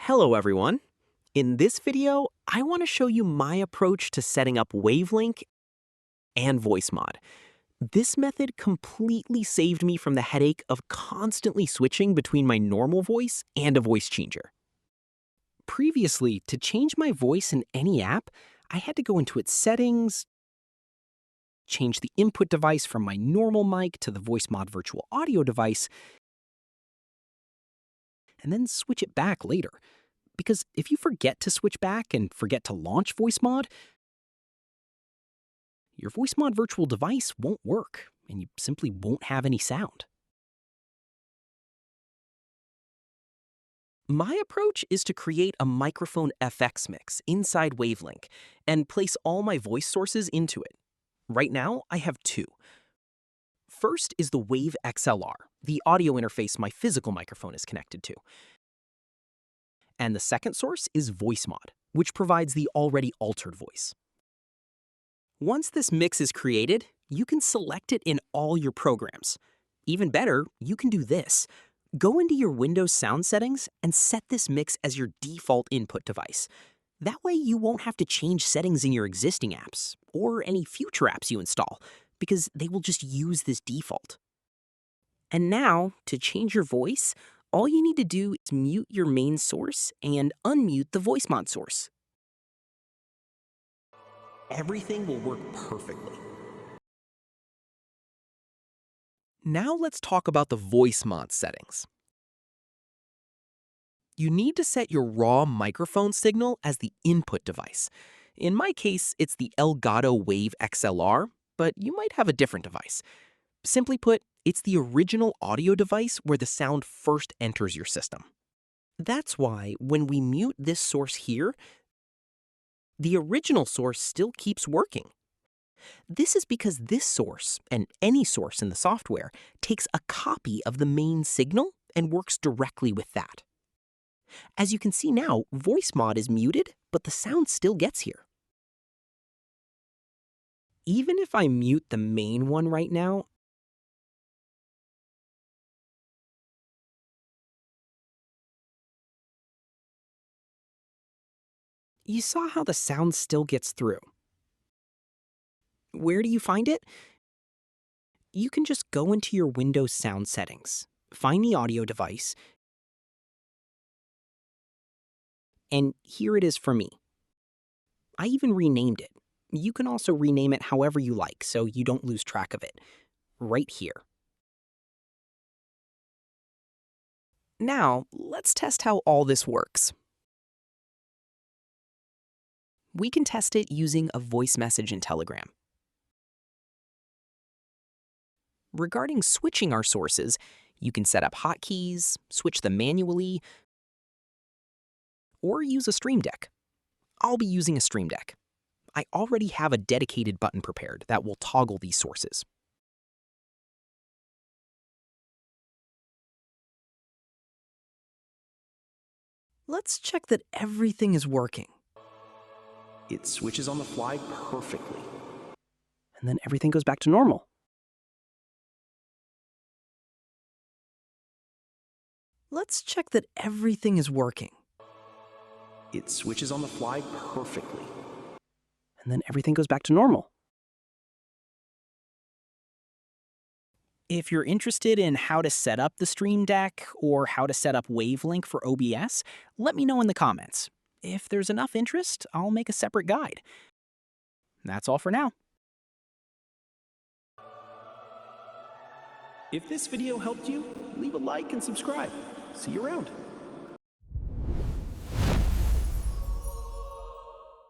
Hello everyone. In this video, I want to show you my approach to setting up Wave Link and Voicemod. This method completely saved me from the headache of constantly switching between my normal voice and a voice changer. Previously, to change my voice in any app, I had to go into its settings, change the input device from my normal mic to the Voicemod virtual audio device, and then switch it back later. Because if you forget to switch back and forget to launch Voicemod, your Voicemod virtual device won't work, and you simply won't have any sound. My approach is to create a microphone FX mix inside Wave Link and place all my voice sources into it. Right now, I have two. First is the Wave XLR, the audio interface my physical microphone is connected to. And the second source is Voicemod, which provides the already altered voice. Once this mix is created, you can select it in all your programs. Even better, you can do this. Go into your Windows sound settings and set this mix as your default input device. That way you won't have to change settings in your existing apps, or any future apps you install, because they will just use this default. And now, to change your voice, all you need to do is mute your main source and unmute the Voicemod source. Everything will work perfectly. Now let's talk about the Voicemod settings. You need to set your raw microphone signal as the input device. In my case, it's the Elgato Wave XLR, but you might have a different device. Simply put, it's the original audio device where the sound first enters your system. That's why when we mute this source here, the original source still keeps working. This is because this source, and any source in the software, takes a copy of the main signal and works directly with that. As you can see now, Voicemod is muted, but the sound still gets here. Even if I mute the main one right now, you saw how the sound still gets through. Where do you find it? You can just go into your Windows sound settings, find the audio device, and here it is for me. I even renamed it. You can also rename it however you like so you don't lose track of it. Right here. Now, let's test how all this works. We can test it using a voice message in Telegram. Regarding switching our sources, you can set up hotkeys, switch them manually, or use a Stream Deck. I'll be using a Stream Deck. I already have a dedicated button prepared that will toggle these sources. Let's check that everything is working. It switches on the fly perfectly. And then everything goes back to normal. Let's check that everything is working. It switches on the fly perfectly. And then everything goes back to normal. If you're interested in how to set up the Stream Deck or how to set up Wave Link for OBS, let me know in the comments. If there's enough interest, I'll make a separate guide. That's all for now. If this video helped you, leave a like and subscribe. See you around.